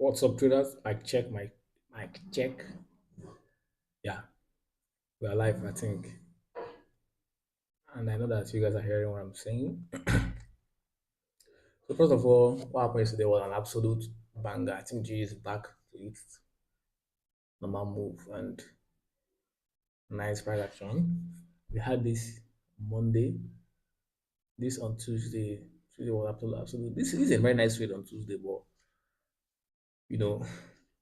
What's up, traders? Mic check. Yeah, we are live, I think. And I know that you guys are hearing what I'm saying. So, first of all, what happened yesterday was an absolute banger. I think G is back to its normal move and nice price action. We had this Monday, this on Tuesday. Tuesday was absolute. This is a very nice trade on Tuesday, but you know,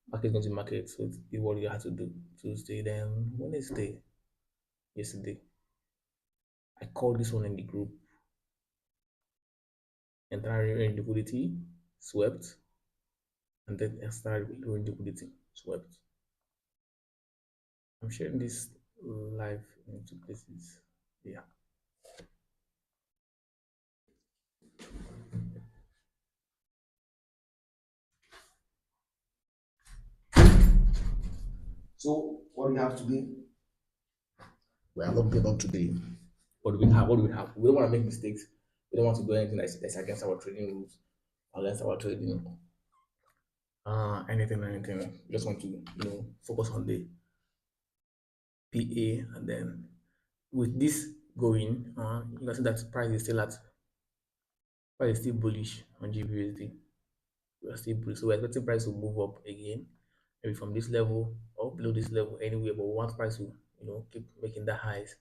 market going to market, so it's what you have to do. Tuesday, then Wednesday, yesterday. I called this one in the group. Entire liquidity swept, and then external liquidity swept. I'm sharing this live into places. Yeah. So what do we have today? We are not paid on today. What do we have? What do we have? We don't want to make mistakes. We don't want to do anything that's against our trading rules, against our trading. Anything. We just want to focus on the PA, and then with this going, you can see that price is still bullish on GBUSD. We are still bullish. So we're expecting price to move up again, maybe from this level or below this level anywhere. But we want price to keep making the highs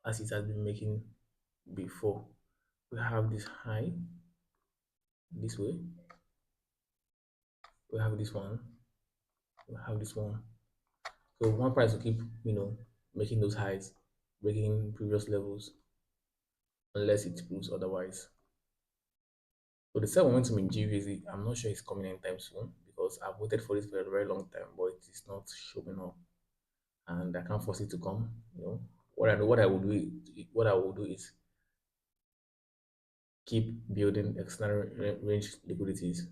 as it has been making before. We have this high this way. We have this one. We have this one. So one price to keep making those highs, breaking previous levels, unless it proves otherwise. So the sell momentum in GVZ, I'm not sure it's coming anytime soon because I've waited for this for a very long time, but it is not showing up, and I can't force it to come. What I will do is keep building external range liquidities,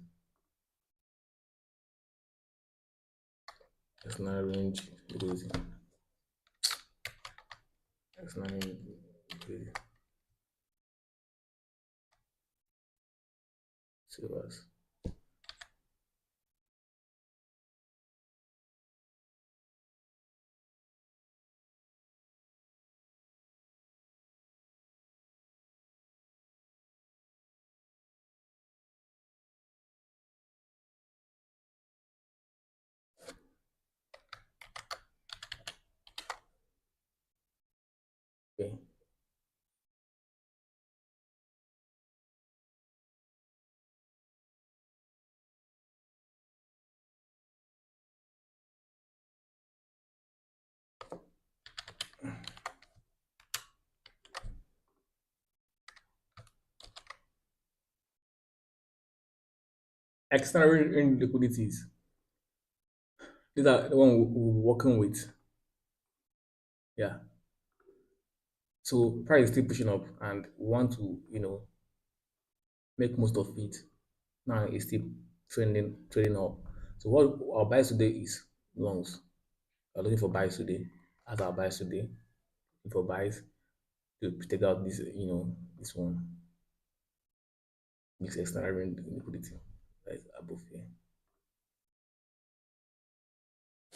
external range liquidity, external range liquidity. See what else. Okay. External range liquidities. These are the one we're working with. Yeah. So price is still pushing up, and we want to make most of it. Now it's still trading up. So what our buys today is longs. We're looking for buys today. As our buys today, looking for buys to take out this, this one, this external liquidity that is above here.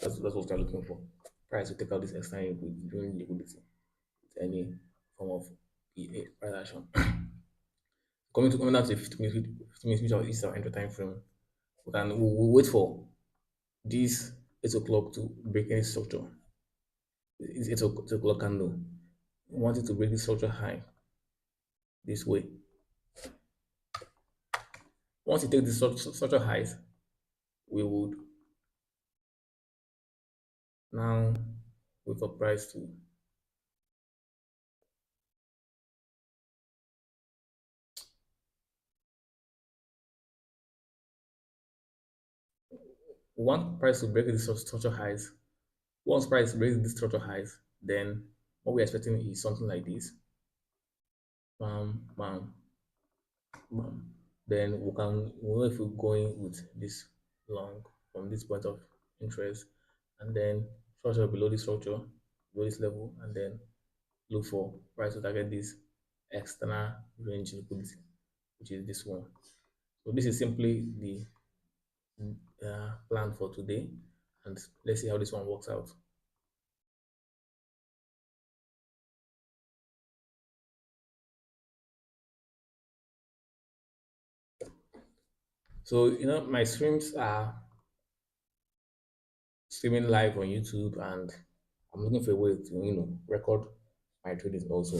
That's what we're looking for. Price to take out this external liquidity with any form of EA price action. Coming down to 50 minutes, which is our entry time frame. We'll wait for this 8 o'clock to break any structure. It's 8 o'clock candle. We want it to break this structure high this way. Once it takes the structure highs, we would now wait for price to want price to break the structure highs. Once price breaks the structure highs, then what we're expecting is something like this. Bam, bam, bam. Then we know if we're going with this long from this point of interest, and then structure below this structure, below this level, and then look for price to target this external range liquidity, which is this one. So this is simply the plan for today, and let's see how this one works out. So my streams are streaming live on YouTube, and I'm looking for a way to record my tradings also.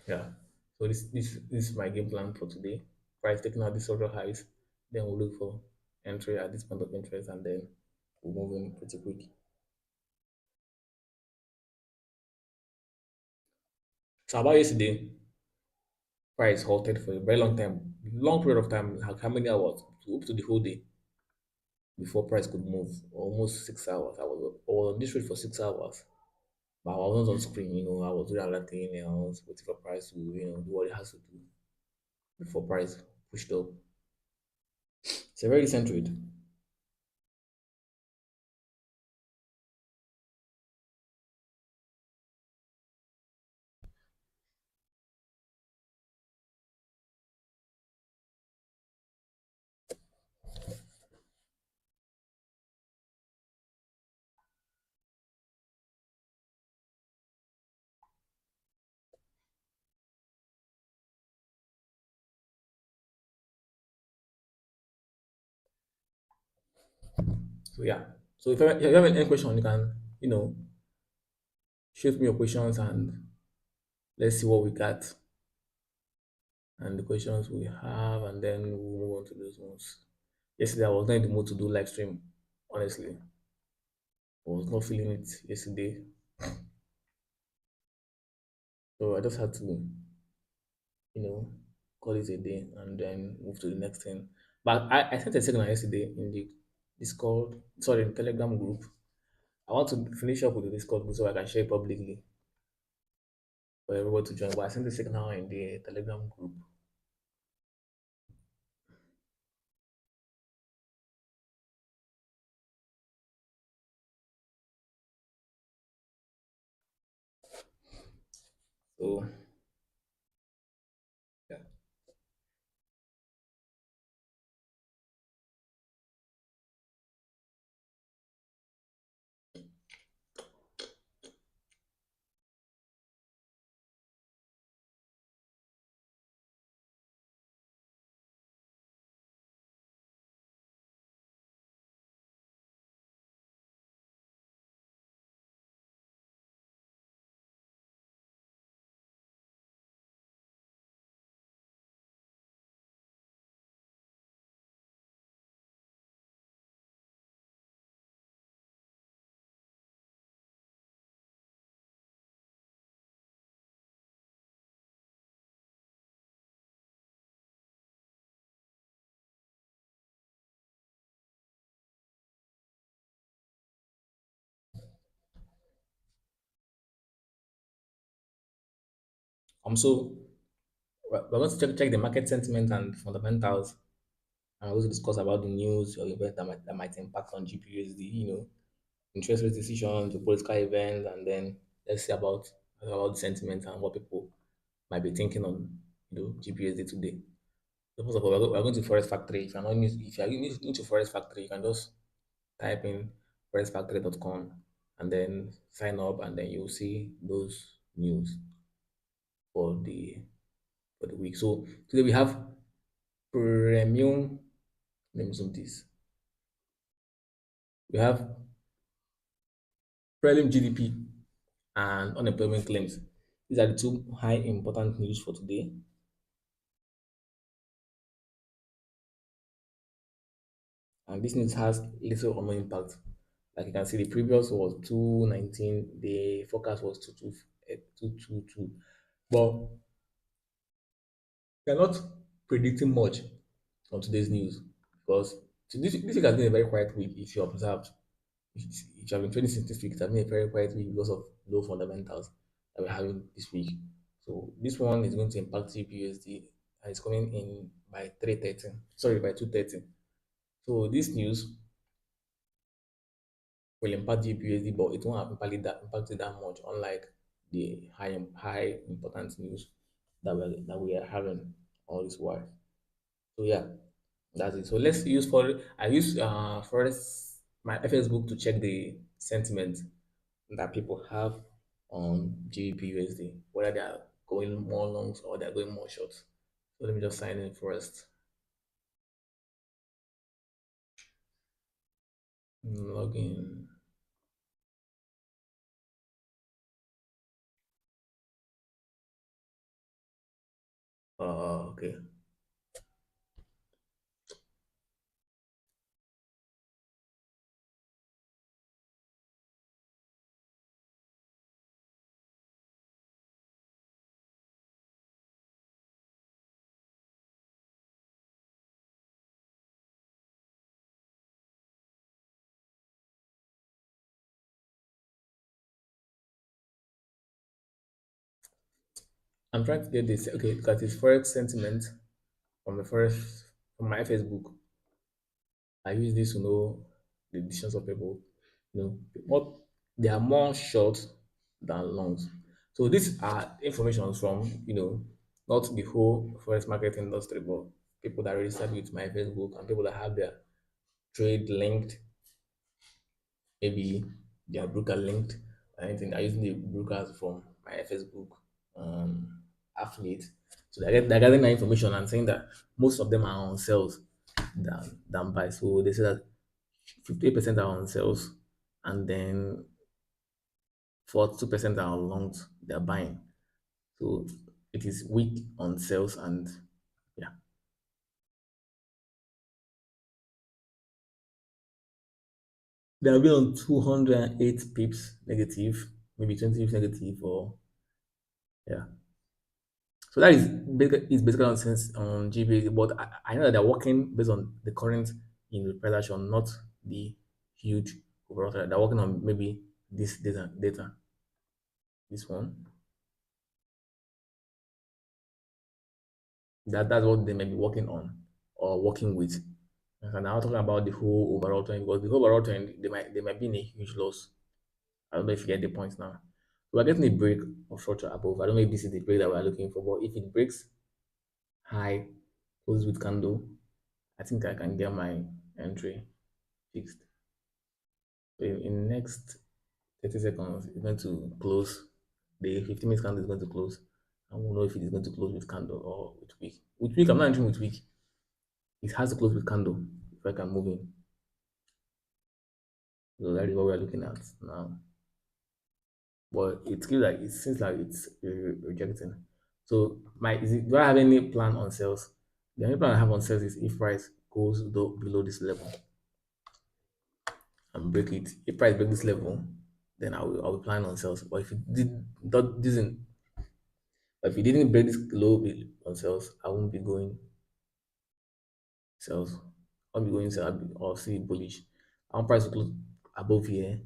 Yeah. So this is my game plan for today. Price taking out these other highs, then we'll look for entry at this point of interest, and then we'll move in pretty quick. So about yesterday, price halted for a very long period of time, like how many hours? Up to the whole day before price could move. Almost 6 hours. I was on this trade for 6 hours. But I wasn't on screen, I was doing other thing else, waiting for price to, do what it has to do before price pushed up. It's a very recent trade. So yeah. So if you have any question, you can, shoot me your questions and let's see what we got and the questions we have, and then we'll move on to those ones. Yesterday I was not in the mood to do live stream, honestly. I was not feeling it yesterday. So I just had to, you know, call it a day and then move to the next thing. But I sent a signal yesterday in the Discord, sorry, in Telegram group. I want to finish up with the Discord group so I can share it publicly for everyone to join. But I sent a signal in the Telegram group. So yeah. So we're going to check the market sentiment and fundamentals, and also discuss about the news or events that might impact on GPUSD, interest rate decisions, the political events, and then let's see about the sentiment and what people might be thinking on GPUSD today. So first of all, we're going to Forest Factory. If you're new to Forest Factory, you can just type in forestfactory.com and then sign up, and then you'll see those news for the week. So today we have premium. Let me zoom this. We have prelim GDP and unemployment claims. These are the two high important news for today. And this news has little or no impact. Like you can see, the previous was 219, the forecast was 222. But we're not predicting much on today's news because this week has been a very quiet week if you observed. If you have been trading since this week, it has been a very quiet week because of low fundamentals that we're having this week. So this one is going to impact GPUSD and it's coming in by 3:30. Sorry, by 2:30. So this news will impact GPUSD, but it won't have impacted that much, unlike the high important news that we are having all this while. So yeah, that's it. So let's use for I use first my Facebook to check the sentiment that people have on GBPUSD, whether they are going more longs or they're going more shorts. So let me just sign in first. Login. Okay. I'm trying to get this. Okay, because it's forex sentiment from the first from my Facebook. I use this to know the decisions of people. What they are more short than longs. So these are information from not the whole forex market industry, but people that registered with my Facebook and people that have their trade linked, maybe their broker linked, or anything. I using the brokers from my Facebook um, affiliate. So they're getting that information and saying that most of them are on sales than buy. So they say that 50% are on sales, and then 42% are on longs. They're buying. So it is weak on sales, and yeah, they are on 208 pips negative, maybe 20 pips negative, or yeah. So that is basically on sense on GBA, but I know that they're working based on the current in production, not the huge overall. They're working on maybe this data, this one. That's what they may be working on or working with. And now talking about the whole overall trend, because the whole overall trend they might be in a huge loss. I don't know if you get the point now. We're getting a break of structure above. I don't know if this is the break that we're looking for, but if it breaks high, close with candle, I think I can get my entry fixed. So in next 30 seconds, it's going to close. The 15-minute candle is going to close. I won't know if it is going to close with candle or with wick. With wick, I'm not entering with wick. It has to close with candle if I can move in. So that is what we're looking at now. But it seems like it's rejecting. So do I have any plan on sales? The only plan I have on sales is if price goes below this level and break it. If price break this level, then I will plan on sales. But if it did that doesn't but if it didn't break this low on sales, I won't be going sales. I'll be going sales. I'll see bullish. I want price to close above here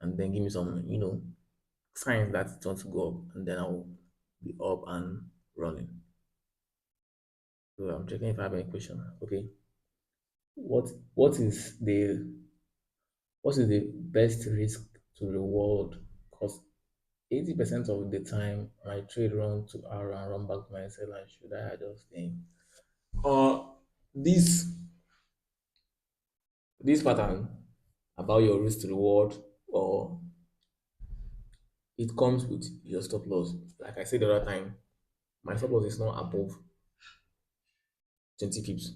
and then give me some, signs that it wants to go up, and then I'll be up and running. So I'm checking if I have any question. Okay. What what is the what is the best risk to reward? Because 80% of the time my trade run to R and run back to my seller. Should I just think? Uh this this pattern about your risk to reward, or it comes with your stop loss. Like I said the other time, my stop loss is not above 20 pips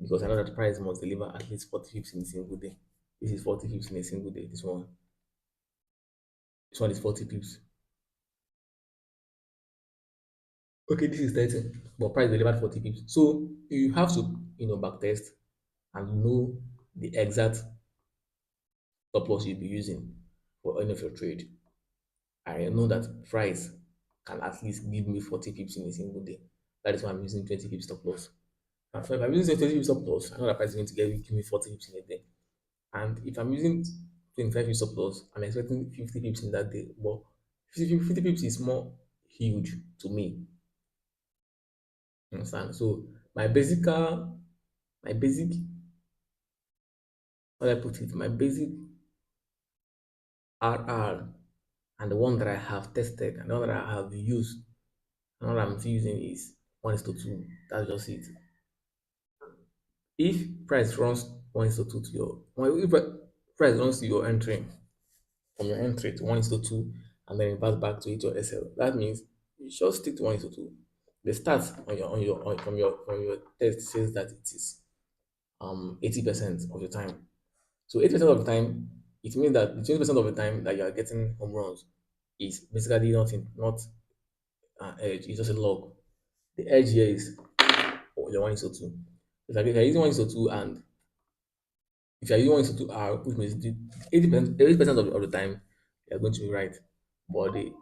because I know that the price must deliver at least 40 pips in a single day. This is 40 pips in a single day. This one is 40 pips. Okay, this is 30, but price delivered 40 pips. So you have to, back test and know the exact stop loss you'll be using for any of your trade. I know that price can at least give me 40 pips in a single day. That is why I'm using 20 pips stop loss. And so if I'm using 20 pips stop loss, I know that price is going to give me 40 pips in a day. And if I'm using 25 pips stop loss, I'm expecting 50 pips in that day. But 50 pips is more huge to me. You understand? So my basic how do I put it? My basic RR and the one that I have tested and the one that I have used and what I'm still using is 1 is to 2. That's just it. If price runs 1 is to 2 to your if price runs to your entry from your entry to 1 is to 2 and then reverse back to it your SL, that means you should stick to 1 is to 2. The stats from your test says that it is 80% of the time. So 80% of the time, it means that the 20% of the time that you are getting home runs is basically not edge, it's just a log. The edge here is your 1 is to 2. It's like if you're using 1 is to 2 and if you're using 1 is to 2 R, which means the 80% of the time you're going to be right. But the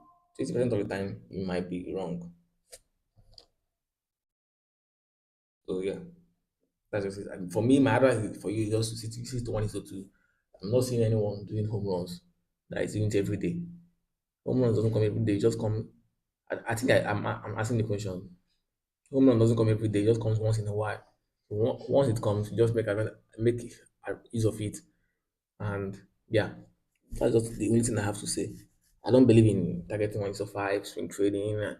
20% of the time you might be wrong. So yeah, that's just it. And for me, my advice is for you just to sit to 1 is to 2. I'm not seeing anyone doing home runs that is doing it every day. Home runs doesn't come every day, it just come. I think I'm asking the question. Home run doesn't come every day, it just comes once in a while. So once it comes, you just make use of it. And yeah, that's just the only thing I have to say. I don't believe in targeting 1 to 5, swing trading.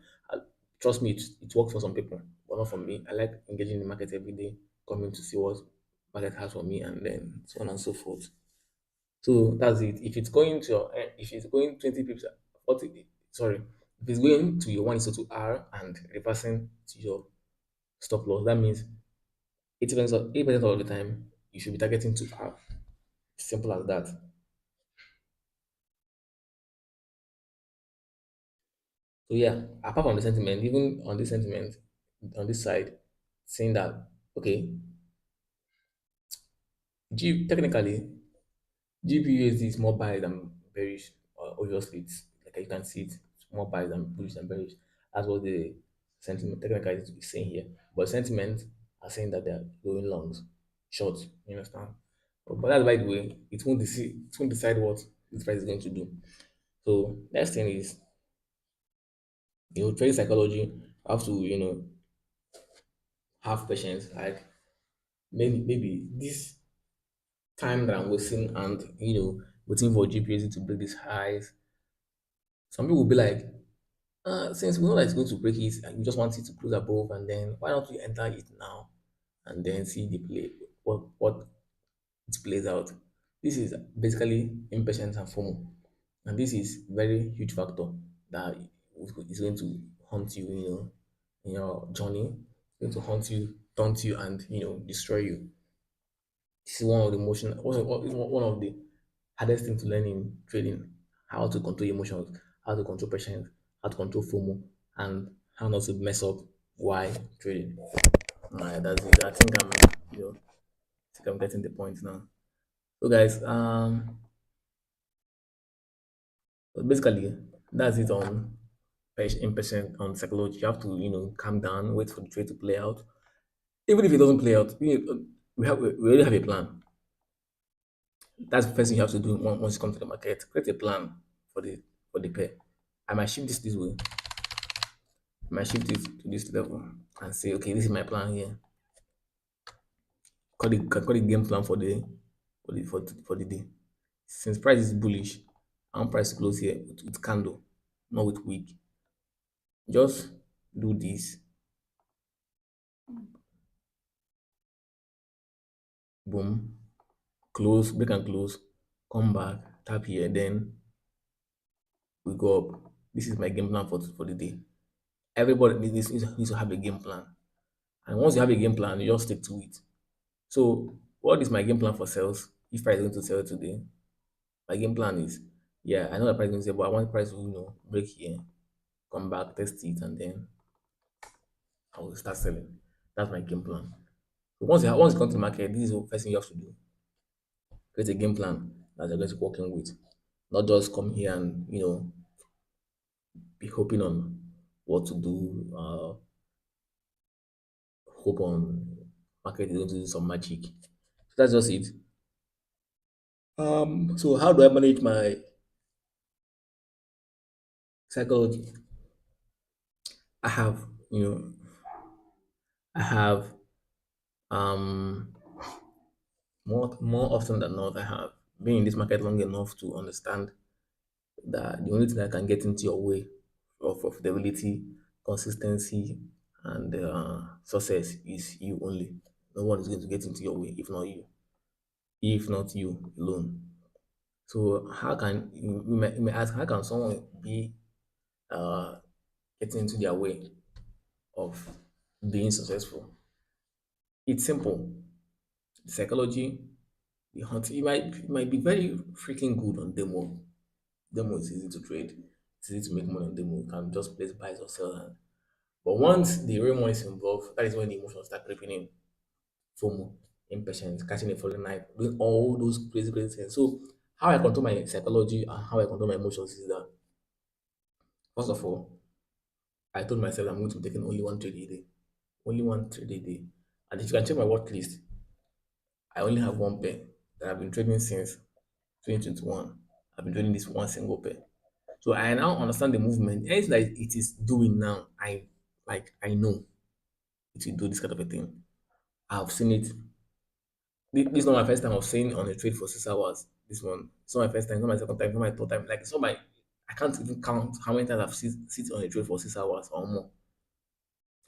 Trust me, it works for some people, but not for me. I like engaging in the market every day, coming to see what market has for me, and then so on and so forth. So that's it. If it's going 20 pips, 40, sorry, if it's going to your 1 is to R and reversing to your stop loss, that means 80% of the time you should be targeting to R. Simple as that. So yeah, apart from the sentiment, even on this sentiment, on this side, saying that okay, technically GPUSD is more buy than bearish. Obviously, it's like you can see it's more buy than bullish than bearish. That's what the sentiment technically is saying here. But sentiment are saying that they're going longs, short. You understand? But that's by the way, it won't decide what this price is going to do. So next thing is trade psychology. Have to have patience. Like maybe this time that I'm wasting and waiting for GPSC to break these highs. Some people will be like, since we know that it's going to break it and you just want it to close above, and then why don't we enter it now and then see the play what it plays out. This is basically impatience and FOMO, and this is very huge factor that is going to haunt you, in your journey. It's going to haunt you, taunt you, and destroy you. This is one of the hardest things to learn in trading: how to control emotions, how to control patience, how to control FOMO, and how not to mess up while trading. Alright, that's it. I think I'm getting the point now. So guys, but basically that's it on in percent on psychology. You have to calm down, wait for the trade to play out. Even if it doesn't play out, we already have a plan. That's the first thing you have to do once you come to the market. Create a plan for the pair. I might shift this way. I might shift it to this level and say, okay, this is my plan here. Call it game plan for the day. Since price is bullish, I want price to close here with candle, not with wick. Just do this, boom, close, break and close, come back, tap here, then we go up. This is my game plan for the day. Everybody needs to have a game plan. And once you have a game plan, you just stick to it. So, what is my game plan for sales? If price is going to sell today, my game plan is, yeah, I know the price is going to sell, but I want price to break here, come back, test it, and then I will start selling. That's my game plan. So once you come to the market, this is the first thing you have to do: create a game plan that you're going to be working with. Not just come here and be hoping on what to do. Hope on market is going to do some magic. So that's just it. So how do I manage my psychology? I have, I have um More often than not, I have been in this market long enough to understand that the only thing that can get into your way of profitability, consistency, and success is you only. No one is going to get into your way if not you alone. So how can you may ask, how can someone be uh, getting into their way of being successful? It's simple. The psychology, the hunt. You might be very freaking good on demo. Demo is easy to trade. It's easy to make money on demo. You can just place buys or sell. But once the real money is involved, that is when the emotions start creeping in. FOMO, impatience, catching a falling knife, doing all those crazy, crazy things. So how I control my psychology and how I control my emotions is that first of all, I told myself I'm going to be taking only one trade a day. Only one trade a day. And if you can check my watch list, I only have one pair that I've been trading since 2021. I've been trading this one single pair. So I now understand the movement. Anything that it is doing now, I know it will do this kind of a thing. I've seen it. This is not my first time of saying on a trade for 6 hours. This one, it's not my first time, it's not my second time, it's not my third time. Like it's not my I can't even count how many times I've sit on a trade for 6 hours or more.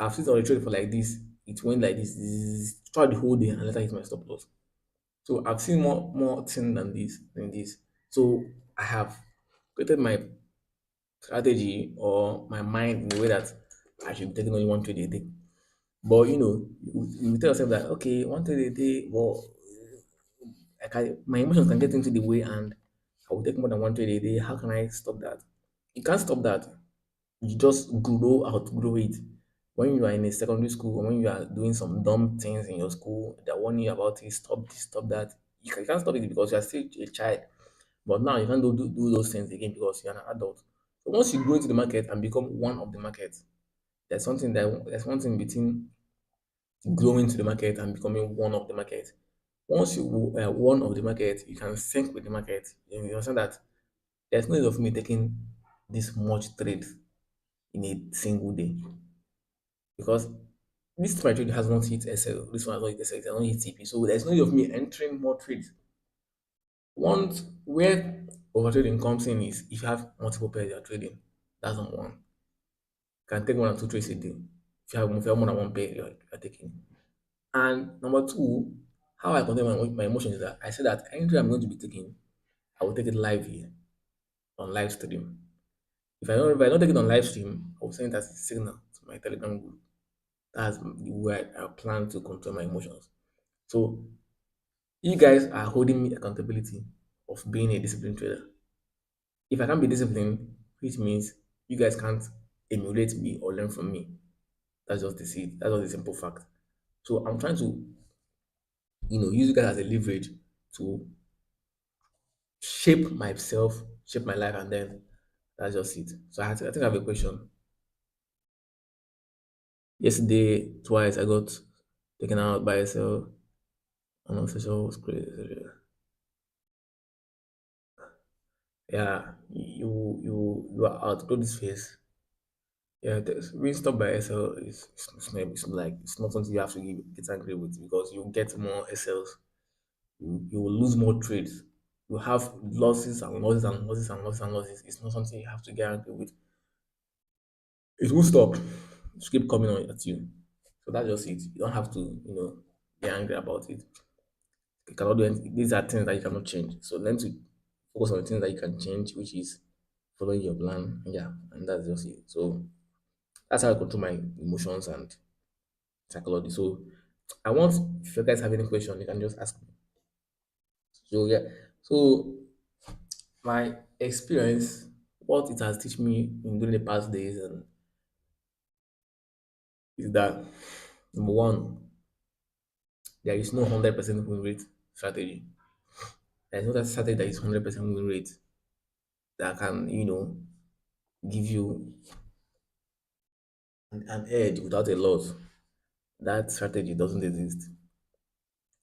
I've sit on a trade for like this. It went like this throughout the whole day and later hit my stop loss. So I've seen more thing than this. So I have created my strategy or my mind in a way that I should be taking only one trade a day. But you tell yourself that okay, one trade a day, well, my emotions can get into the way and I will take more than one trade a day. How can I stop that? You can't stop that. You just outgrow it. When you are in a secondary school or when you are doing some dumb things in your school, they're warning you about it, stop this, stop that. You can't stop it because you are still a child. But now you can't do those things again because you're an adult. So once you go into the market and become one of the market, there's one thing between growing to the market and becoming one of the market. Once you are one of the market, you can sync with the market. You understand that there's no need of me taking this much trade in a single day because this my trade has not hit SL. This one has not hit SL. It has not hit TP. So there's no need of me entering more trades. Once where overtrading comes in is if you have multiple pairs you're trading. That's number one. You can take one or two trades a day. If you have more than one pair you're taking. And number two, how I control my emotions is that I say that anything I'm going to be taking, I will take it live here on live stream. If I don't take it on live stream, I will send it as a signal to my Telegram group. That's the way I plan to control my emotions. So you guys are holding me accountability of being a disciplined trader. If I can't be disciplined, which means you guys can't emulate me or learn from me. That's just the seed. That's just the simple fact. So I'm trying to, use you guys as a leverage to shape myself, shape my life, and then that's just it. So I think I have a question. Yesterday, twice I got taken out by a cell unofficial was crazy. Yeah, you are out. Go this phase. Yeah, being stopped by SL it's not something you have to get angry with because you get more SLs. You will lose more trades. You have losses and losses and losses and losses and losses. It's not something you have to get angry with. It will stop. It keep coming on at you. So that's just it. You don't have to, be angry about it. You cannot do anything. These are things that you cannot change. So learn to focus on the things that you can change, which is following your plan. Yeah, and that's just it. So that's how I control my emotions and psychology. So I want if you guys have any question, you can just ask me. So yeah. So my experience, what it has teach me in during the past days and is that number one, there is no 100% win rate strategy. There is no that strategy that is 100% win rate that can, give you an edge without a loss. That strategy doesn't exist.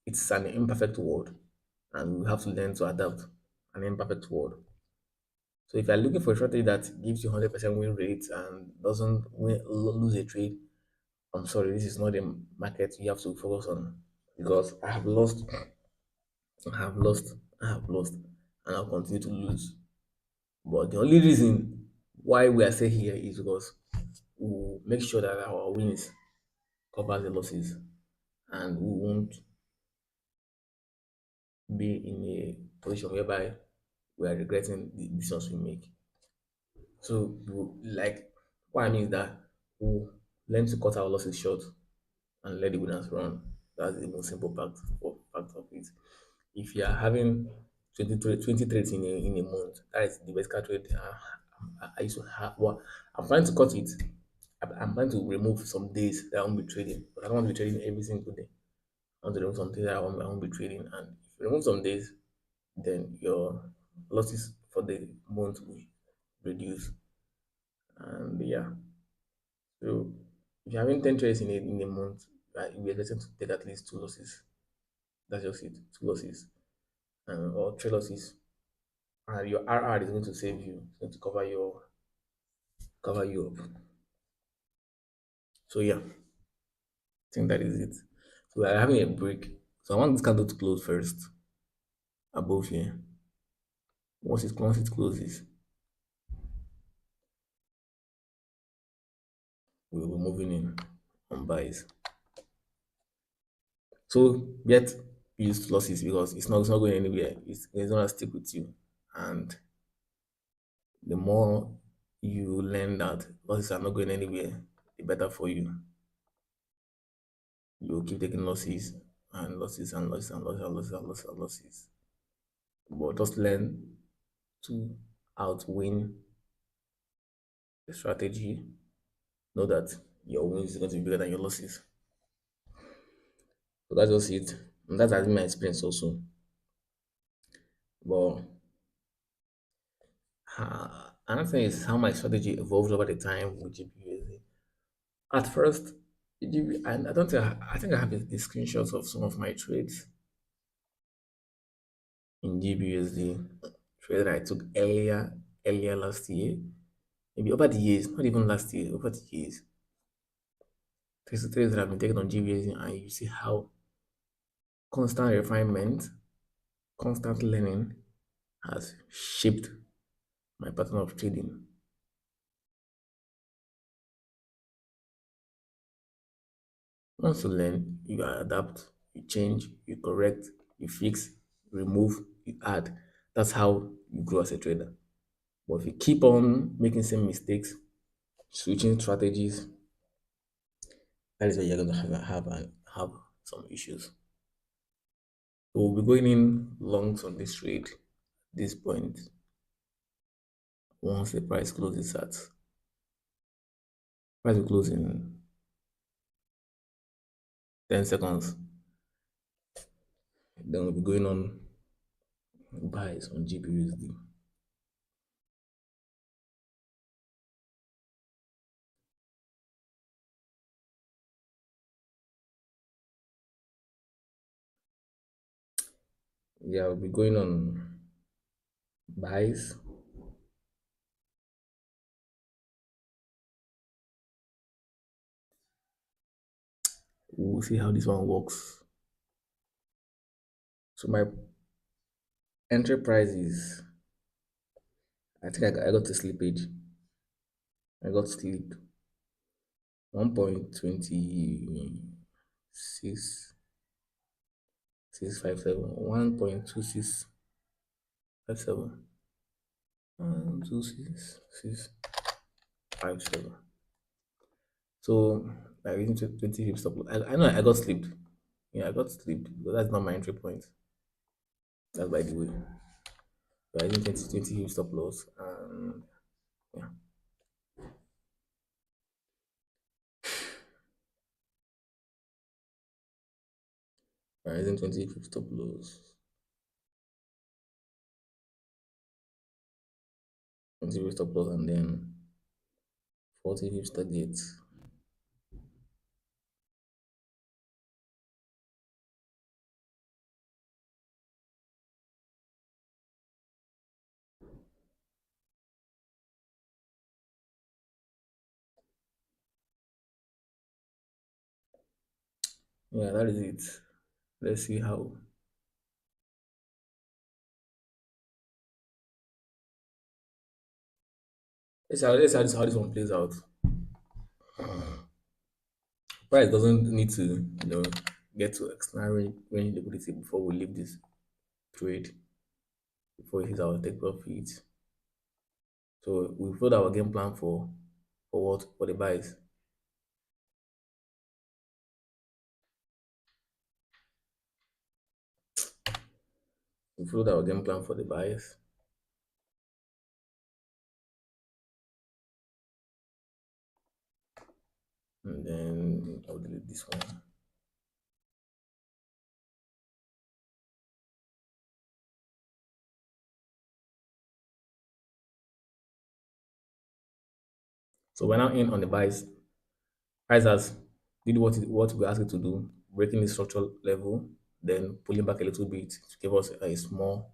It's an imperfect world, and we have to learn to adapt an imperfect world. So if you're looking for a strategy that gives you 100% win rate and doesn't lose a trade, I'm sorry, this is not the market you have to focus on because I have lost I have lost, I have lost, and I'll continue to lose. But the only reason why we are still here is because we make sure that our wins cover the losses, and we won't be in a position whereby we are regretting the decisions we make. So, like, what I mean is that we learn to cut our losses short and let the winners run. That's the most simple part of it. If you are having 20 trades in a month, that is the best trade I used to have. Well, I'm trying to cut it. I'm trying to remove some days that I won't be trading, but I don't want to be trading every single day. I want to remove some days that I won't be trading. And if you remove some days, then your losses for the month will reduce. And yeah, so if you're having 10 trades in a month, you're expecting to take at least two losses. That's just it, two losses, or three losses. And your RR is going to save you, it's going to cover you up. So yeah, I think that is it. So we are having a break. So I want this candle to close first above here. Once it closes, we will be moving in on buys. So yet use losses because it's not going anywhere. It's gonna stick with you. And the more you learn that losses are not going anywhere, the better for you. You'll keep taking losses and losses and losses and losses and losses and losses and losses. But just learn to outwin the strategy. Know that your wins is going to be bigger than your losses. So that's just it. And that has been my experience also. But another thing is how my strategy evolved over the time with GPUSD. At first, and I don't think I think I have the screenshots of some of my trades in GBUSD, trades that I took earlier last year, maybe over the years, not even last year, over the years. Trades that have been taken on GBUSD, and you see how constant refinement, constant learning has shaped my pattern of trading. Once you learn, you adapt, you change, you correct, you fix, remove, you add. That's how you grow as a trader. But if you keep on making same mistakes, switching strategies, that is where you're going to have some issues. So we'll be going in longs on this trade at this point once the price closes at price will close in 10 seconds. Then we'll be going on buys on GBUSD. Yeah, we'll be going on buys. We'll see how this one works. So my entry price is, I think I got to slippage. I got sleep 1.26657, 1.2657, 1.2657. So I using 20 hip stop. I know I got sleep. Yeah, I got sleep, but that's not my entry point. That's by the way. So I using 20 hip stop loss, and yeah. I using 20 hip stop loss, 20 hip stop loss, and then 40 hip target. Yeah, that is it. Let's see how Let's see how this one plays out. Price doesn't need to, get to external range liquidity before we leave this trade, before it hits our take profit. So we followed our game plan for what? For the buys. We followed our game plan for the buys. And then I'll delete this one. So we're now in on the buys. Price has did what we asked it to do, breaking the structural level, then pulling back a little bit to give us a small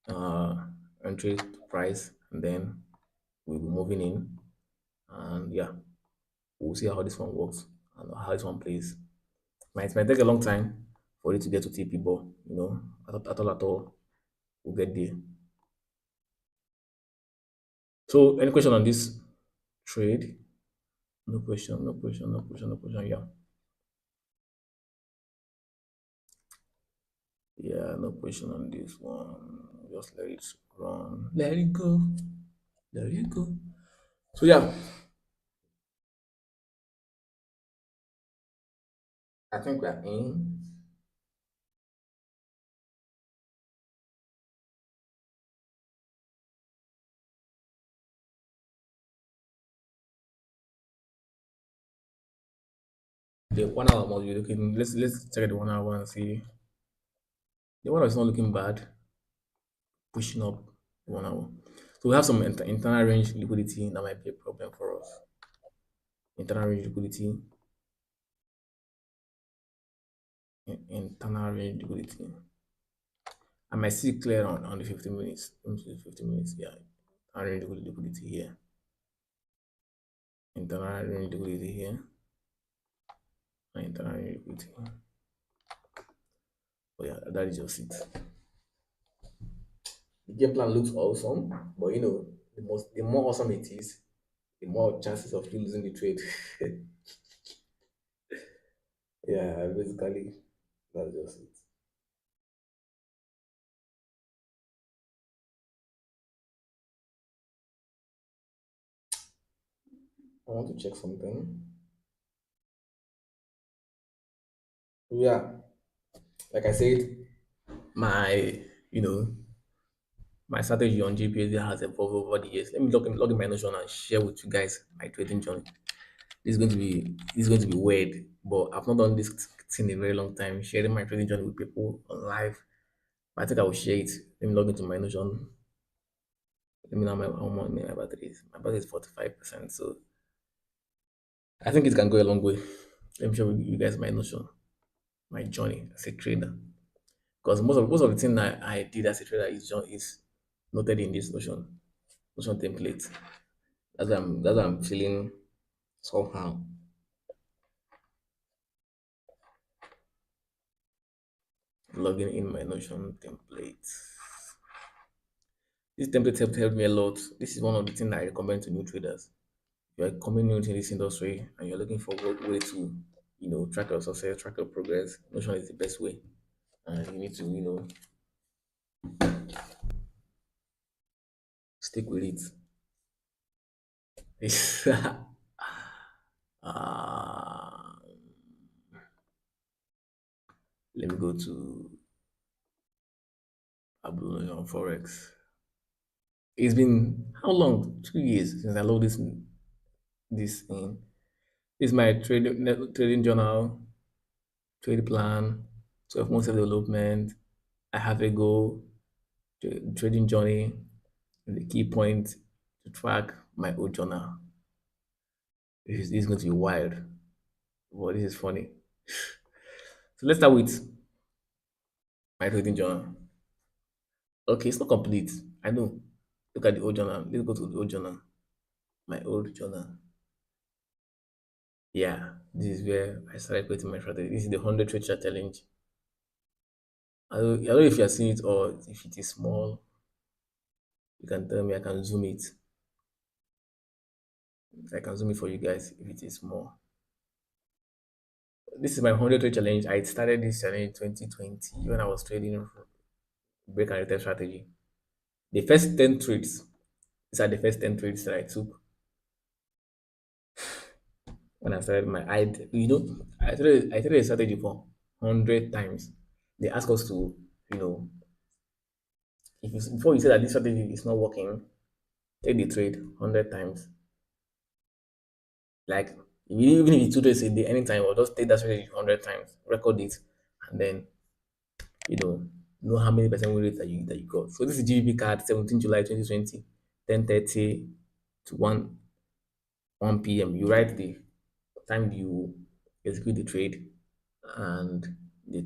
uh, entry price, and then we'll be moving in. And yeah, we'll see how this one works and how this one plays. Might take a long time for it to get to TP, but at all, we'll get there. So, any question on this trade? No question, no question, no question, no question. Yeah, yeah, no question on this one. Just let it run. Let it go. Let it go. So yeah, I think we are in. The 1 hour must be looking. Let's check the 1 hour and see. The 1 hour is not looking bad. Pushing up 1 hour. So we have some internal range liquidity that might be a problem for us. Internal range liquidity, internal range liquidity. I might see clear on the 15 minutes. Let me see 15 minutes. Yeah, internal range liquidity here. Internal range liquidity here. And internal range liquidity. Oh yeah, that is just it. The game plan looks awesome, but the more awesome it is, the more chances of you losing the trade. Yeah, basically, that's just it. I want to check something. Yeah, like I said, my you know my strategy on GPSD has evolved over the years. Let me log in my Notion and share with you guys my trading journey. This is going to be weird, but I've not done this thing in a very long time. Sharing my trading journey with people on live. But I think I will share it. Let me log into my Notion. Let me know how much my battery is. My battery is 45%. So I think it can go a long way. Let me share with you guys my Notion, my journey as a trader. Because most of the thing I did as a trader is noted in this Notion template. That's why I'm feeling somehow. Logging in my Notion template. This template helped me a lot. This is one of the things that I recommend to new traders. If you're coming new into this industry and you're looking for a way to, track your success, track your progress, Notion is the best way. And you need to, stick with it. It's, uh, let me go to Pablo Notion Forex. It's been how long? 2 years since I logged this in. This is my trading journal, trade plan, 12 months of development. I have a goal, trading journey, and the key point to track my old journal. This is going to be wild, but this is funny. So let's start with my trading journal. Okay, it's not complete. I know. Look at the old journal. Let's go to the old journal. My old journal. Yeah, this is where I started creating my strategy. This is the 100 trade chart challenge. I don't know if you are seeing it or if it is small. You can tell me. I can zoom it. I can zoom it for you guys if it is more. This is my 100 trade challenge. I started this challenge in 2020 when I was trading break and return strategy. The first 10 trades, these are the first 10 trades that I took when I started my I traded a strategy for 100 times. They ask us to, you know, if you, before you say that this strategy is not working, take the trade 100 times. Like even if you two trades a day, anytime, or just take that strategy 100 times, record it, and then you know how many percent win rate that you got. So this is GBP card, 17 July 2020, 10:30 to 1 p.m. You write the time you execute the trade and the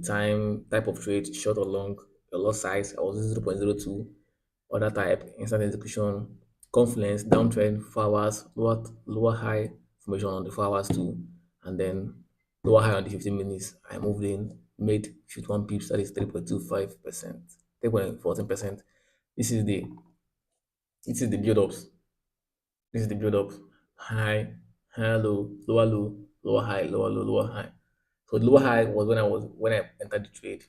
type of trade, short or long, your lot size, I was 0.02, other type, instant execution, confluence, downtrend, 4 hours, lower high formation on the 4 hours too, and then lower high on the 15 minutes. I moved in, made 51 pips, that is 3.25%, 3.14%. This is the this is the build ups. This is the build up. High, high, low, lower high, lower low, lower high. So the lower high was when I entered the trade.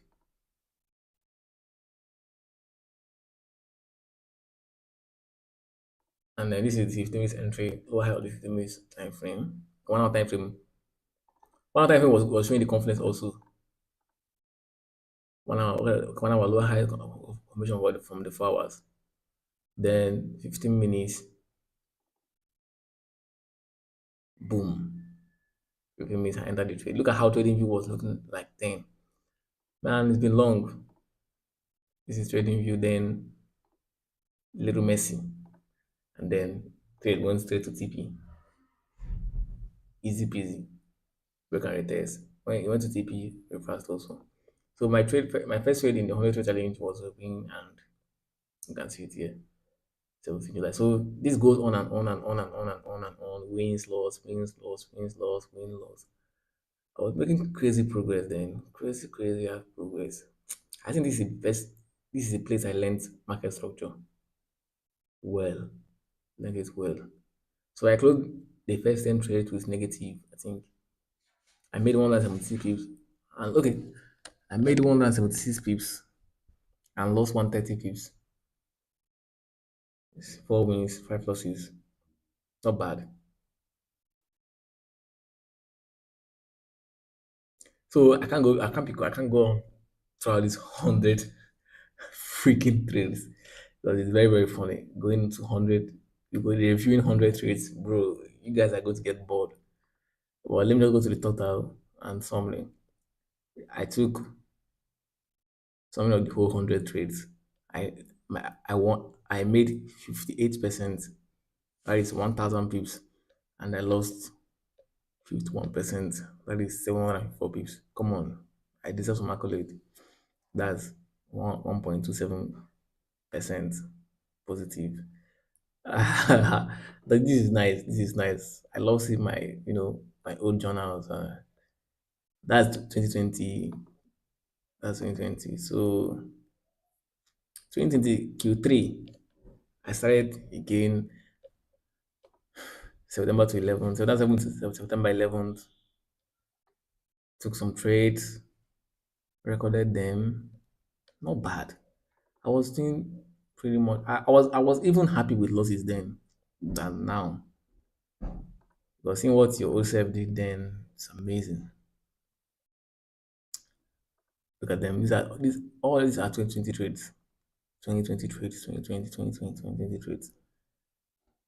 And then this is the 15 minutes entry, lower high of the 15 minutes time frame. 1 hour time frame. 1 hour time frame was showing the confidence also. 1 hour lower high formation from the 4 hours. Then 15 minutes, boom. 15 minutes I entered the trade. Look at how trading view was looking like then. Man, it's been long. This is trading view, then little messy. And then trade went straight to TP. Easy peasy. Break and retest. When it went to TP, reversed also. So my first trade in the 100 trade challenge was a win, and you can see it here. 17 July. So this goes on and on and on and on and on and on. Wins, loss, wins, loss, wins, loss, win, loss. I was making crazy progress then. Crazy, crazy hard progress. I think this is the best. This is the place I learned market structure well. Learned it well. So I closed the first 10 trades with negative. I think I made 176 pips. And okay, I made 176 pips and lost 130 pips. It's 4 wins, 5 losses. Not bad. So I can't go on throughout these 100 freaking trades because it's very, very funny. Going into 100, you go reviewing 100 trades, bro. You guys are going to get bored. Well, let me just go to the total and summary. I took summary of the whole 100 trades. I made 58%. That is 1,000 pips, and I lost 51%. That is 704 pips. Come on, I deserve some accolade. That's 1.27% positive. Like this is nice. This is nice. I love seeing my old journals. That's 2020. That's 2020. So 2020 Q3, I started again September to 11th. So that's September 11th. Took some trades, recorded them. Not bad. I was doing pretty much. I was even happy with losses then than now. Because seeing what your old self did then, it's amazing. Look at them. All these are 2020 trades. 2020 trades, 2020, 2020, 2020 trades.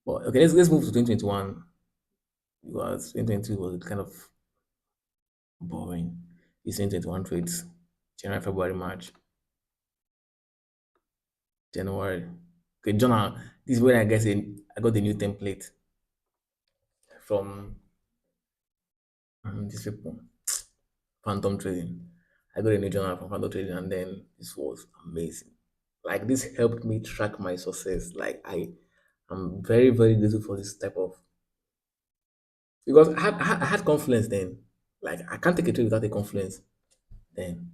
But okay, let's move to 2021 because 2022 was kind of boring. These 2021 trades. January, February, March, January. Okay, journal. This is when I got the new template from these people. Phantom Trading. I got a new journal from Phantom Trading, and then this was amazing. Like this helped me track my success. Like I'm very, very grateful for this type of because I had confidence then. Like I can't take a trade without a confidence then.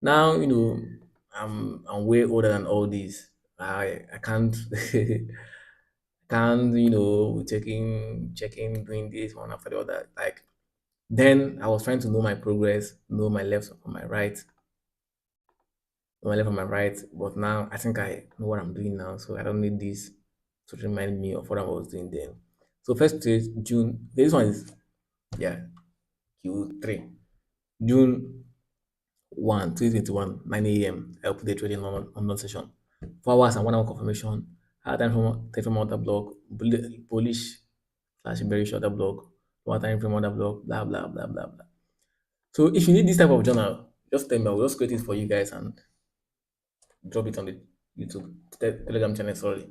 Now I'm way older than all these. I can't Can't, checking, doing this one after the other. Like then I was trying to know my progress, know my left from my right, know my left from my right. But now I think I know what I'm doing now, so I don't need this to remind me of what I was doing then. So first is June. This one is yeah Q3. June 1, 2021, 9 a.m. I opened the trading London session. 4 hours and 1 hour confirmation. Hard time from other block, Polish slash bearish other block, one time from other block, blah blah blah blah blah. So if you need this type of journal, just tell me. I'll just create it for you guys and drop it on the YouTube Telegram channel. Sorry.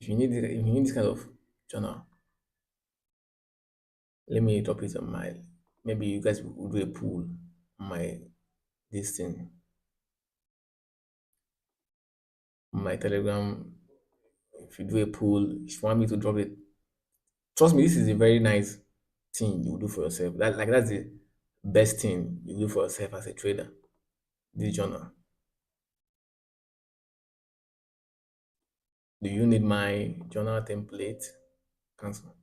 If you need this kind of journal, let me drop it on my. Maybe you guys will do a pool on my this thing, on my Telegram. If you do a pool, if you want me to drop it, trust me, this is a very nice thing you do for yourself. That's the best thing you do for yourself as a trader. This journal. Do you need my journal template? Cancel.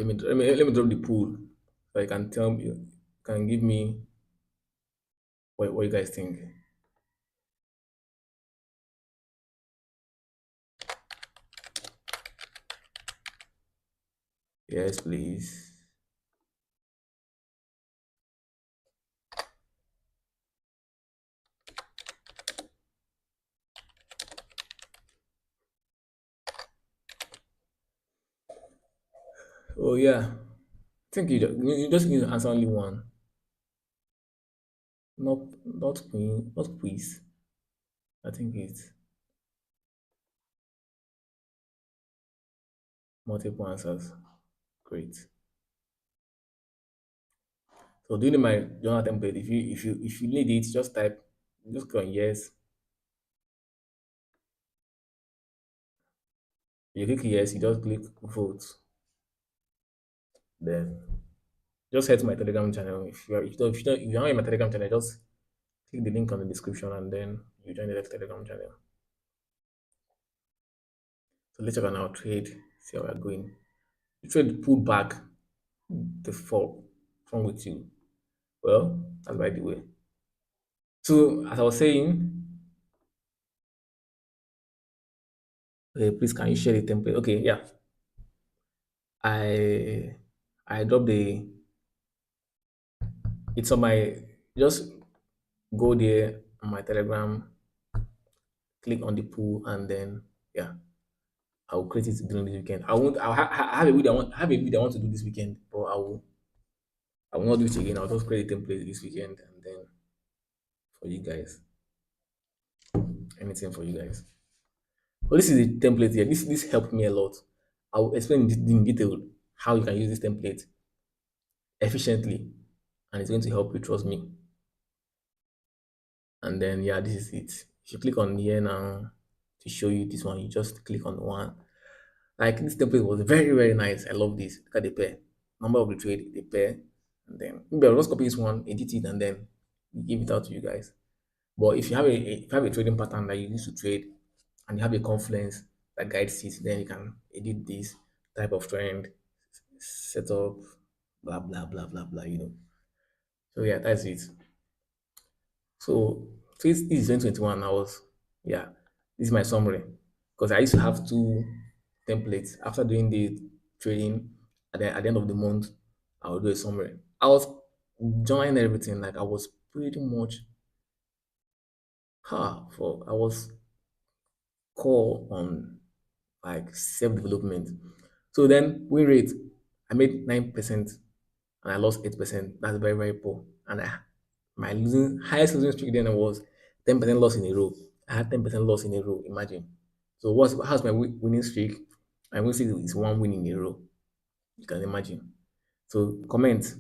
Let me drop the pool so you can tell me, can give me what you guys think. Yes, please. Oh yeah. I think you just need to answer only one. Not quiz. I think it's multiple answers. Great. So do you need my journal template? If you need it, just go on yes. You click yes, you just click vote. Then just head to my Telegram channel. If you're not in my Telegram channel, just click the link on the description and then you join the Telegram channel. So let's check on our trade, see how we're going. The trade pulled back the fall from with you. Well, that's by the way. So as I was saying, please can you share the template? Okay, yeah. I I dropped the it's on my just go there on my Telegram, click on the pool, and then yeah, I'll create it during this weekend. I won't. I have a video. I want to do this weekend, but I will not do it again. I'll just create a template this weekend, and then for you guys, anything for you guys. But this is the template here. This helped me a lot. I will explain in detail how you can use this template efficiently, and it's going to help you. Trust me. And then yeah, this is it. If you click on here now to show you this one, you just click on one. Like this template was very very nice. I love this. Look at the pair, number of the trade, the pair, and then maybe I'll just copy this one, edit it, and then give it out to you guys. But if you have a trading pattern that you use to trade, and you have a confluence that guides it, then you can edit this type of trend, setup, blah blah blah blah blah. So yeah, that's it. So this is 2021. Yeah, this is my summary because I used to have two templates. After doing the trading, at the end of the month, I will do a summary. I was joining everything like I was pretty much I was core on like self development. So then win rate, I made 9% and I lost 8%. That's very very poor. And my highest losing streak then was 10% loss in a row. I had 10% loss in a row. Imagine. So how's my winning streak? My winning streak is one win in a row. You can imagine. So comment.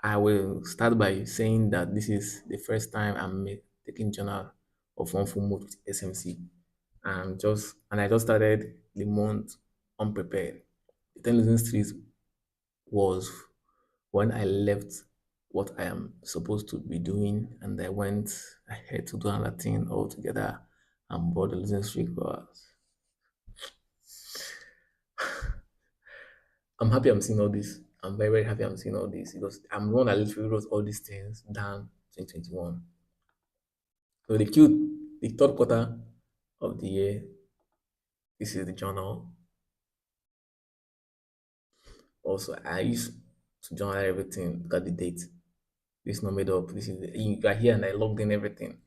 I will start by saying that this is the first time I'm taking journal of one full month with SMC. And I just started the month unprepared. The 10 losing streaks was when I left what I am supposed to be doing and I went ahead to do another thing altogether and bought the losing streak was. I'm happy I'm seeing all this. I'm very, very happy I'm seeing all this because I'm the one that literally wrote all these things down 2021. So the third quarter of the year, this is the journal. Also, I used to journal everything, look at the date. This is not made up. This is you are here and I logged in everything.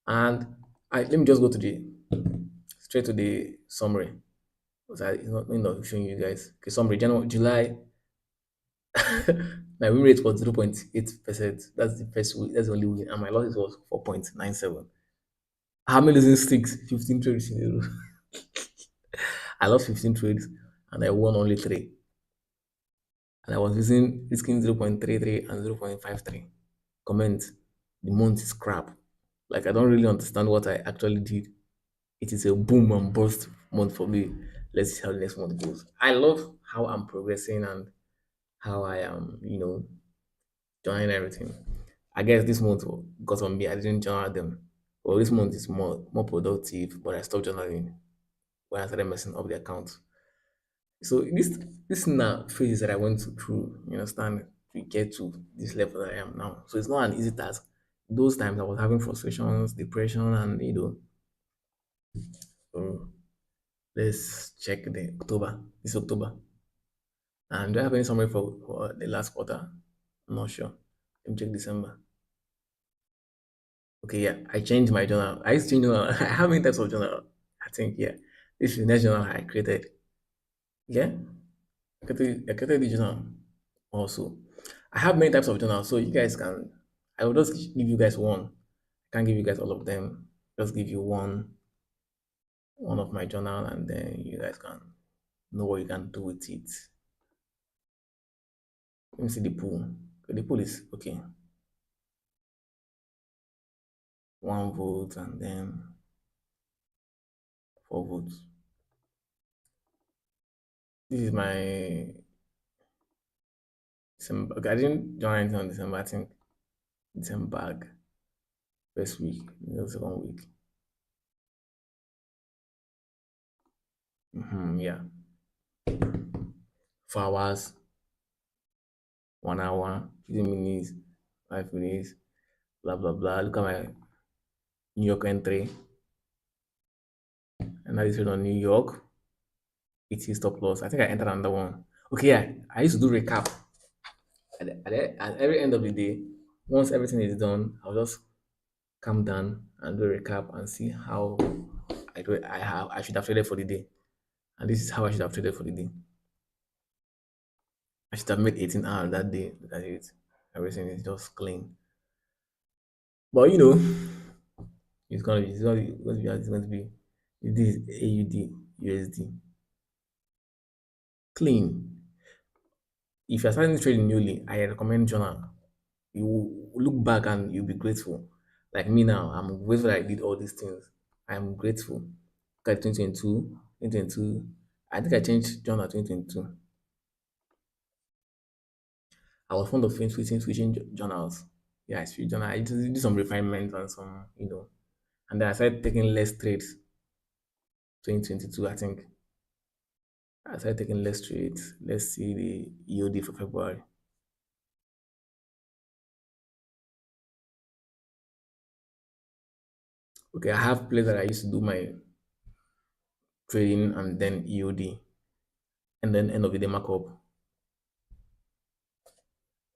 And let me just go to the straight to the summary. Because it's not showing you guys. Okay, summary. January, July, my win rate was 0.8%. That's the first week. That's the only win. And my losses was 4.97. How many losing sticks? 15 trades in a row. I lost 15 trades and I won only three. And I was risking 0.33 and 0.53. Comment, the month is crap. Like, I don't really understand what I actually did. It is a boom and bust month for me. Let's see how the next month goes. I love how I'm progressing and how I am, joining everything. I guess this month, because of me, I didn't journal them. Well, this month is more productive, but I stopped journaling when I started messing up the account. So this now phase that I went through, you understand, to get to this level that I am now. So it's not an easy task. Those times I was having frustrations, depression, and so let's check the October. This October. And do I have any summary for the last quarter? I'm not sure. Let me check December. Okay, yeah, I changed my journal. I used to change journal. I have many types of journal. I think, yeah. This is the next journal I created. Yeah, I created the journal also. I have many types of journals, so you guys can. I will just give you guys one. I can't give you guys all of them. Just give you one of my journal, and then you guys can know what you can do with it. Let me see the pool. Okay, the pool is okay. 1 vote and then 4 votes. This is my December. Okay, I didn't join anything on December. I think December bag first week, the second week. Yeah, 4 hours, 1 hour, 15 minutes, 5 minutes, blah blah blah. Look at my New York entry, and that is on New York. It is stop loss. I think I entered another one. Okay, yeah, I used to do recap at every end of the day. Once everything is done, I'll just calm down and do a recap and see how I should have traded for the day. And this is how I should have traded for the day. I should have made 18 hours that day. Look at it. Everything is just clean. But it's going to be this is AUD USD clean. If you're starting trading newly, I recommend journal. You will look back and you'll be grateful. Like me now, I'm grateful that I did all these things. I'm grateful. Look at 2022, 2022. I think I changed journal 2022. I was fond of switching journals. Yeah, I switched journal. I just did some refinement and and then I started taking less trades. 2022, I think. I started taking less trades. Let's see the EOD for February. Okay, I have place that I used to do my trading and then EOD, and then end of the day markup.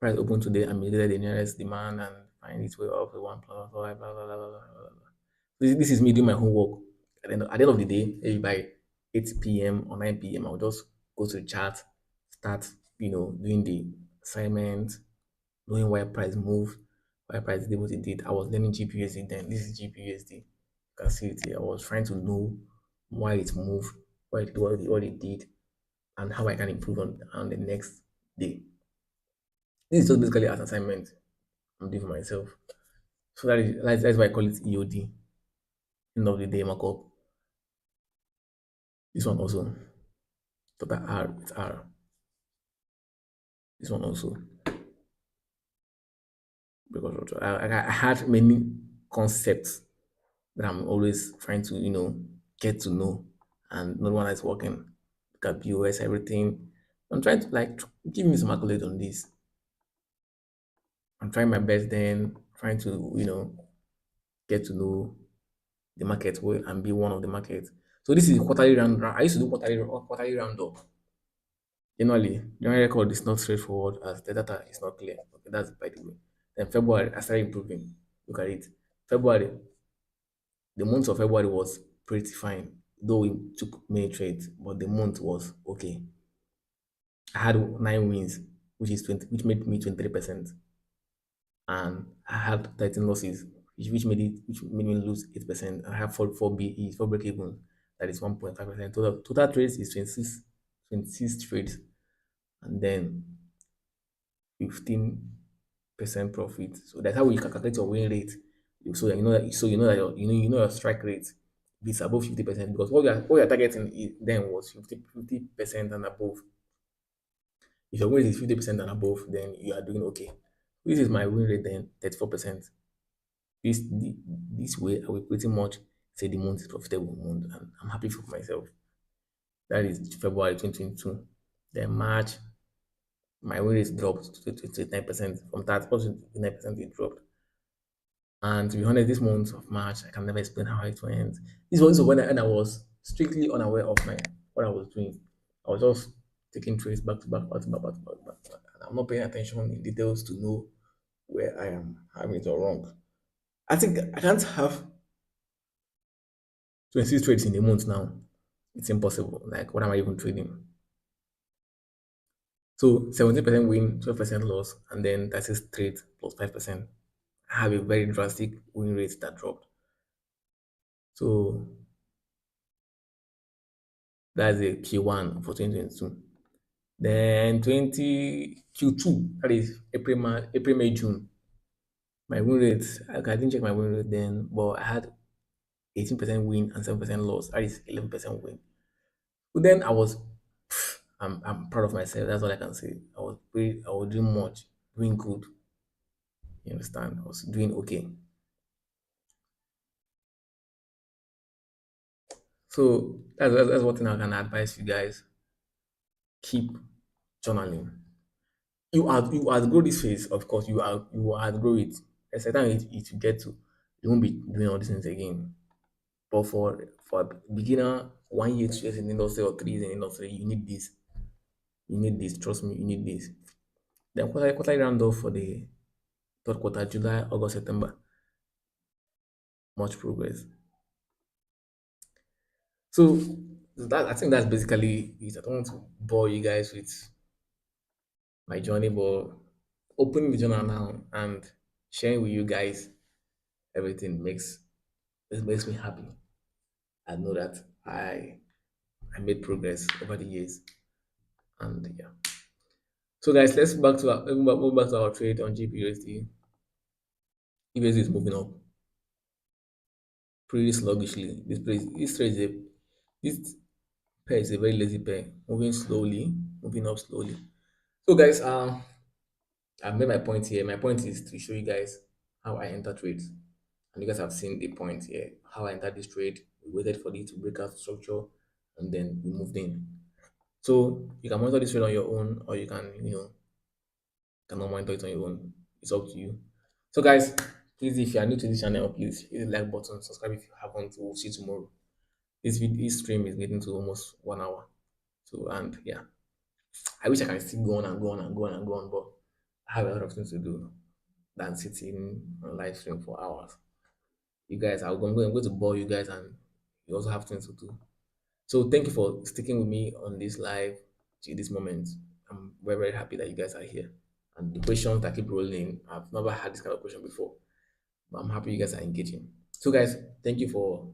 Price open today and immediately the nearest demand and find its way up to one plus blah blah blah blah blah blah. Blah. This is me doing my homework. At the end of the day, maybe by 8 p.m. or 9 p.m., I'll just go to the chart, start, doing the assignment, knowing why price moved, why price did what it did. I was learning GPUSD then. This is GPUSD. You can see it here. I was trying to know why it moved, what it did, and how I can improve on the next day. This is just basically an assignment I'm doing for myself. So that's why I call it EOD. End of the day, markup. This one also. Total R with R. This one also. Because I had many concepts that I'm always trying to, get to know, and no one is working. Look at POS, everything. I'm trying to like give me some accolade on this. I'm trying my best then, trying to, get to know the market well and be one of the market. So this is quarterly round. I used to do quarterly roundup. January record is not straightforward as the data is not clear. Okay, that's by the way. Then February, I started improving. Look at it. February, the month of February was pretty fine, though we took many trades, but the month was okay. I had 9 wins, which made me 23%, and I had 13 losses, which made me lose 8%. I have four BEs, four break even, that is 1.5%. Total trades is 26 trades, and then 15% profit. So that's how you calculate your win rate. So you know that your strike rate, if it's above 50%, because what you're targeting then was 50% and above. If your win rate is 50% and above, then you are doing okay. This is my win rate then, 34%. This way I will pretty much say the month is profitable month, and I'm happy for myself. That is February 2022. Then March, my win rate dropped to 29%. From 30% to 29% it dropped. And to be honest, this month of March, I can never explain how it went. This was when I was strictly unaware of my what I was doing. I was just taking trades back to back, back to back, back to back, back to back. And I'm not paying attention in details to know where I am having it all wrong. I think I can't have 26 trades in a month now. It's impossible. Like, what am I even trading? So 17% win, 12% loss, and then that's a trade plus 5%. I have a very drastic win rate that dropped. So that's the Q1 for 2022. Then 20 Q2, that is April, May, June. My win rate, I didn't check my win rate then, but I had 18% win and 7% loss. That is 11% win. But then I'm proud of myself. That's all I can say. I was doing much, doing good. You understand? I was doing okay. So that's one thing I can advise you guys. Keep journaling. You outgrow this phase, of course. You will outgrow it. There's a time it will get to, you won't be doing all these things again. But for a beginner, 1 year, 2 years in the industry or 3 years in the industry, you need this. You need this. Trust me, you need this. Then quarterly round off for the third quarter, July, August, September. Much progress. So I think that's basically it. I don't want to bore you guys with my journey, but opening the journal now and sharing with you guys everything makes me happy. I know that I made progress over the years, and yeah. So guys, let's move back to our trade on GPUSD. USD is moving up pretty sluggishly. This trade is this pair is a very lazy pair, moving slowly, moving up slowly. So guys, I've made my point here. My point is to show you guys how I enter trades. And you guys have seen the point here, how I entered this trade. We waited for it to break out structure, and then we moved in. So you can monitor this trade on your own, or you can, cannot monitor it on your own. It's up to you. So guys, please, if you are new to this channel, please hit the like button, subscribe if you haven't. We'll see you tomorrow. This stream is getting to almost 1 hour. So, and yeah, I wish I can still go on and go on and go on and go on, but I have a lot of things to do than sitting on live stream for hours. You guys, I'm going to bore you guys, and you also have things to do. So thank you for sticking with me on this live to this moment. I'm very, very happy that you guys are here. And the questions that keep rolling, I've never had this kind of question before, but I'm happy you guys are engaging. So guys, thank you for